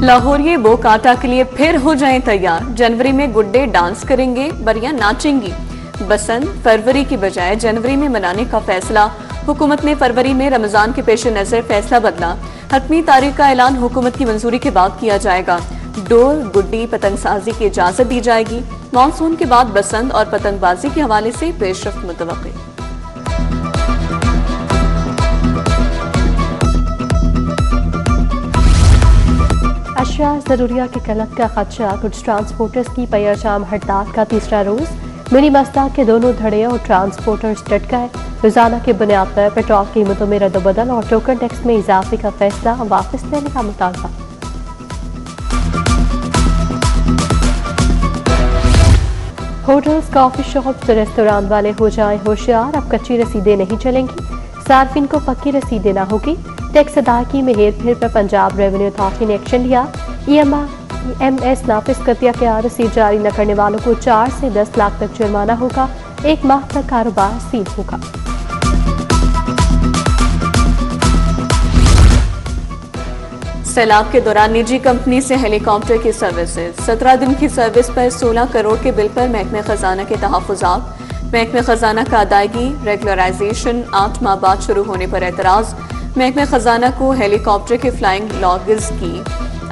लाहौरिये बोकाटा के लिए फिर हो जाएं तैयार। जनवरी में गुड्डे डांस करेंगे, बरियां नाचेंगी। बसंत फरवरी की बजाय जनवरी में मनाने का फैसला। हुकूमत ने फरवरी में रमजान के पेश नजर फैसला बदला। हतमी तारीख का ऐलान हुकूमत की मंजूरी के बाद किया जाएगा। डोर, गुड्डी, पतंगसाजी की इजाजत दी जाएगी। मानसून के बाद बसंत और पतंगबाजी के हवाले से पेशरफ्त मुतवक्की। अशिया ज़रूरिया की किल्लत का खदशा। गुड्स ट्रांसपोर्टर्स की पैरजाम हड़ताल का तीसरा रोज। मिनी मस्दा के दोनों धड़े और ट्रांसपोर्टर्स डट गए। रोजाना की बुनियाद पर पेट्रोल कीमतों में रद्दबदल और टोकन टैक्स में इजाफे का फैसला वापस लेने का मुतालबा। होटल्स, कॉफी शॉप्स, रेस्तोरां वाले हो जाएं होशियार। अब कच्ची रसीदें नहीं चलेंगी, सार्फिन को पक्की रसीद देना होगी। टैक्स अदायगी में हेरफेर पर पंजाब रेवेन्यू अथॉरिटी ने एक्शन लिया। EMS नाफिज कर दिया। रसीद जारी न करने वालों को 4 से 10 लाख तक जुर्माना होगा। 1 माह तक कारोबार सील होगा। सैलाब के दौरान निजी कंपनी से हेलीकॉप्टर की सर्विसेज। 17 दिन की सर्विस पर 16 करोड़ के बिल पर महकमे खजाना के तहफ़्फ़ुज़ात। महकमे खजाना का अदायगी रेगुलराइजेशन 8 माह बाद शुरू होने पर एतराज़। महकमे खजाना को हेलीकॉप्टर के फ्लाइंग लॉगिस की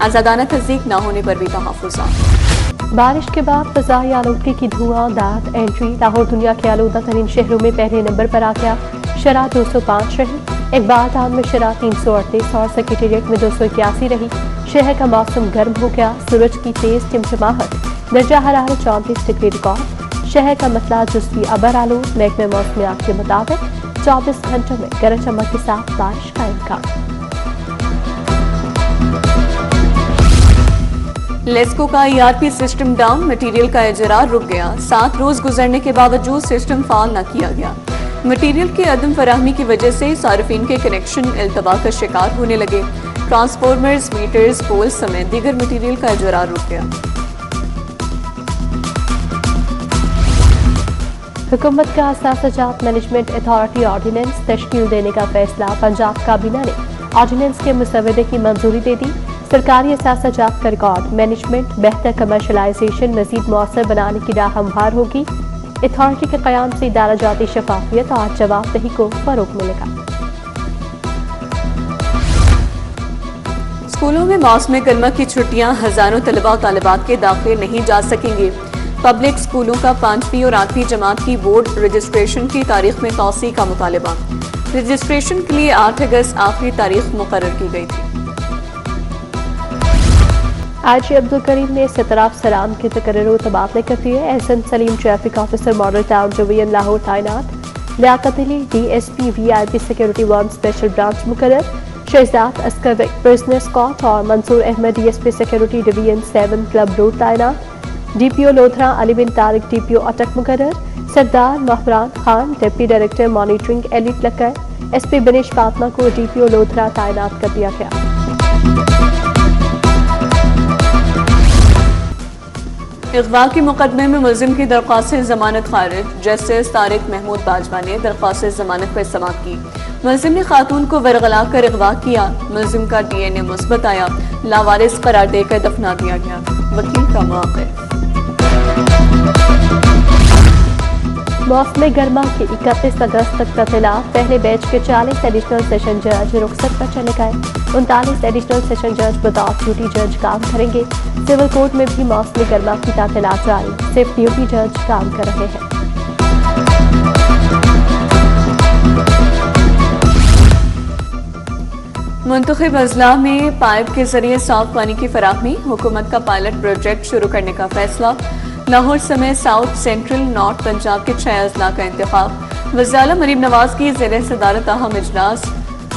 आज़ादाना तस्दीक न होने पर भी तहफ़्फ़ुज़ात। बारिश के बाद फ़ज़ाई आलूदगी की धुआंधार एंट्री। लाहौर दुनिया के आलूदा तरीन शहरों में पहले नंबर पर आ गया। शरह 205 रही। इकबाल टाउन में शरह 338 और सेक्रेटेरिएट में 281 रही। शहर का मौसम गर्म हो गया। सूरज की तेज टिमटिमाहट। दर्जा हरारत 34 डिग्री रिकॉर्ड। शहर का मतला जुज़वी अबर आलूद। महकमे मौसमियात के मुताबिक 24 घंटों में गरज चमक के साथ बारिश का इम्कान। लेस्को का ERP सिस्टम डाउन। मटीरियल का इजरा रुक गया। 7 रोज गुजरने के बावजूद सिस्टम फाल न किया गया। मटीरियल की अदम फराहमी की वजह से सार्फिन के कनेक्शन इल्तबा का शिकार होने लगे। ट्रांसफॉर्मर्स, मीटर्स, पोल्स समेत दीगर मटीरियल का इजरा रुक गया। हुकूमत का असासाजात मैनेजमेंट अथॉरिटी ऑर्डिनेंस तश्कील देने का फैसला। पंजाब काबीना ने ऑर्डिनेंस के मुसवदे की मंजूरी दे दी। सरकारी असासाजात का रिकॉर्ड मैनेजमेंट, बेहतर कमर्शलाइजेशन मजीद मौसर बनाने की राह हमवार होगी। अथॉरिटी के क़याम से इदारा जाती शफाफियत और जवाबदेही को फरोग मिलेगा। स्कूलों में मौसम गर्मा की छुट्टियां। हजारों तलबा और तालिबात के दाखिले नहीं जा सकेंगे। पब्लिक स्कूलों का 5वीं और 8वीं जमात की बोर्ड रजिस्ट्रेशन की तारीख में तौसी का मुतालबा। रजिस्ट्रेशन के लिए 8 अगस्त आखिरी तारीख मुकर्रर की गई थी। IG अब्दुल करीम ने 17 अफसरान के तकर्रुर तबादले कर दिए। Ahsan Saleem traffic officer model town division Lahore तैनात। Liaquat Ali DSP VIP security 1 special branch मुकर्रर। शहजाद अस्कर प्रिजनर स्कॉट और Mansoor Ahmad DSP security division 7 club road तैनात। DPO लोधरा अली बिन तारिक DPO अटक मुकर्रर। Sardar Mahfran Khan deputy director monitoring elite लकर। SP बनिश फातमा को DPO लोधरा तैनात कर दिया गया। इग़वा के मुकदमे में मुलजिम की दरख्वास्त जमानत खारिज। जस्टिस तारिक महमूद बाजवा ने दरख्वास्त जमानत पर समाअत की। मुलजिम ने खातून को वरगला कर इग़वा किया। मुलजिम का DNA मुस्बत आया। लावारिस करार देकर दफना दिया गया। वकील का मौक़िफ़। मौसम गर्मा के 31 अगस्त तक तफसीलात। पहले बैच के 40 एडिशनल सेशन जज रुखसत पर चले गए। 39 एडिशनल सेशन जज बतौर ड्यूटी जज काम करेंगे। सिविल कोर्ट में भी मौसम गर्मा की तफसीलात जारी। सिर्फ ड्यूटी जज काम कर रहे हैं। मुंतखब अजला में पाइप के जरिए साफ पानी की फराहमी। हुकूमत का पायलट प्रोजेक्ट शुरू करने का फैसला। लाहौर समेत साउथ, सेंट्रल, नॉर्थ पंजाब के 6 अजला का इंतखाब। वज़ीर मरीम नवाज की ज़ेर सदारत अहम इजलास।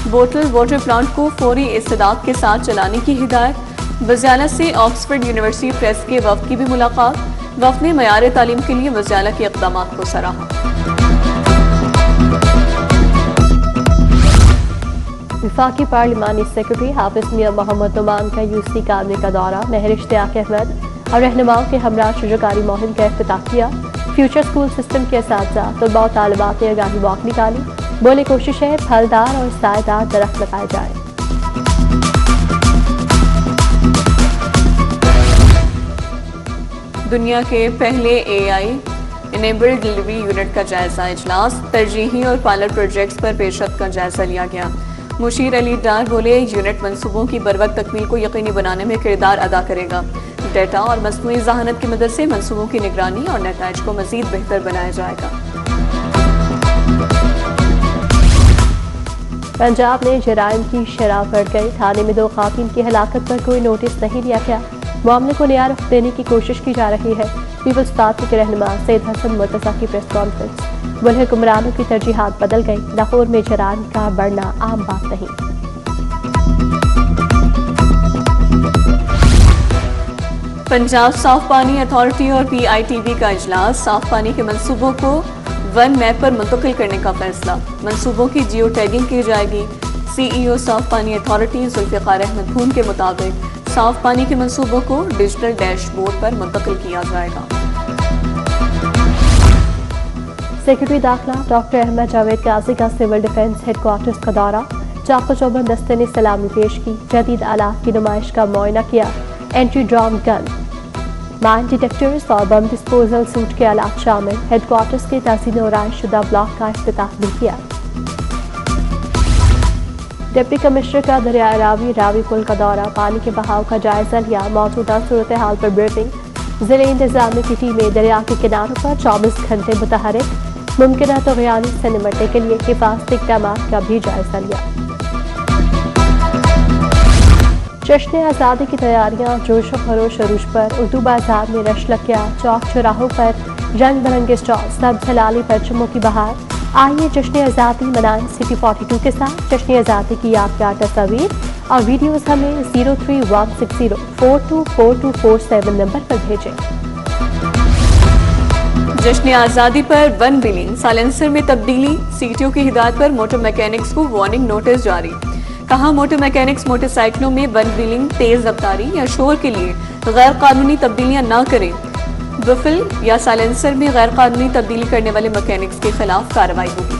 बोतल वाटर प्लांट को फौरी इस्तेदाद के साथ चलाने की हिदायत। वज़ीर से ऑक्सफोर्ड यूनिवर्सिटी प्रेस के वफ़द की भी मुलाकात। वफ़द ने मयार तालीम के लिए वज़ीर के इक़दामात को सराहा। वफाकी पार्लिमानी सेक्रेटरी हाफिज मियां मोहम्मद नुमान का UC कामरे का दौरा। महर इश्तियाक अहमद और रहनुमाओं के हमरा शुजरकारी मुहिम का इफ्तिताह किया। फ्यूचर स्कूल सिस्टम के असातिज़ा, तलबा और तालिबात ने आगाही वॉक निकाली। बोले कोशिश है फलदार और सायेदार दरख्त लगाए जाए। دنیا کے پہلے AI انیبلڈ ڈلیوری یونٹ کا جائزہ اجلاس، ترجیحی اور پائلٹ پروجیکٹس پر پیشرفت کا جائزہ لیا گیا۔ مشیر علی ڈار بولے، یونٹ منصوبوں کی بروقت تکمیل کو یقینی بنانے میں کردار ادا کرے گا۔ ڈیٹا اور مصنوعی ذہانت کی مدد سے منصوبوں کی نگرانی اور نتائج کو مزید بہتر بنایا جائے گا۔ پنجاب میں جرائم کی شرح بڑھ گئی، تھانے میں 2 خواتین کی ہلاکت پر کوئی نوٹس نہیں لیا گیا، معاملے کو نیا رخ دینے کی کوشش کی جا رہی ہے۔ پیپلز پارٹی کے رہنما سید حسن مرتضیٰ کی پریس کانفرنس، بولے حکمرانوں کی ترجیحات بدل گئی، لاہور میں جرائم کا بڑھنا عام بات نہیں۔ پنجاب صاف پانی اتھارٹی اور PITB کا اجلاس، صاف پانی کے منصوبوں کو ون میپ پر منتقل کرنے کا فیصلہ، منصوبوں کی جیو ٹیگنگ کی جائے گی۔ CEO صاف پانی اتھارٹی ذوالفقار احمد بھون کے مطابق صاف پانی کے منصوبوں کو ڈیجیٹل ڈیش بورڈ پر منتقل کیا جائے گا۔ سیکرٹری داخلہ ڈاکٹر احمد جاوید قاضی کا سول ڈیفنس ہیڈ کوارٹرز کا دورہ، چاق و چوبند دستے نے سلامی پیش کی، جدید آلات کی نمائش کا معائنہ کیا، اینٹی ڈرون گن، مائن ڈیٹیکٹرز اور بم ڈسپوزل سوٹ کے آلات شامل، ہیڈ کوارٹرز کے تحسین و رائج شدہ بلاک کا افتتاح بھی کیا۔ ڈپٹی کمشنر کا دریائے راوی پل کا دورہ، پانی کے بہاؤ کا جائزہ لیا، موجودہ صورتحال پر بریفنگ، ضلع انتظامیہ کی ٹیمیں دریا کے کناروں پر 24 گھنٹے متحرک، ممکنہ طغیان سے نمٹنے کے لیے حفاظتی اقدامات کا بھی جائزہ لیا۔ جشن آزادی کی تیاریاں جوش و خروش عروج پر، اردو بازار میں رش لگ گیا، چوک چوراہوں پر رنگ برنگے اسٹال، سبز ہلالی پرچموں کی بہار۔ آئیے جشن آزادی منائیں سٹی 42 کے ساتھ، جشن آزادی کی یادگار تصاویر اور ویڈیوز ہمیں 031604242447 نمبر پر بھیجیں۔ جشن آزادی پر ون ویلنگ، سائلنسر میں تبدیلی، CTO کی ہدایت پر موٹر میکینکس کو وارننگ نوٹس جاری، کہا موٹر میکینکس موٹر سائیکلوں میں ون ویلنگ، تیز رفتاری یا شور کے لیے غیر قانونی تبدیلیاں نہ کریں، بفل یا سائلنسر میں غیر قانونی تبدیلی کرنے والے میکینکس کے خلاف کارروائی ہوگی۔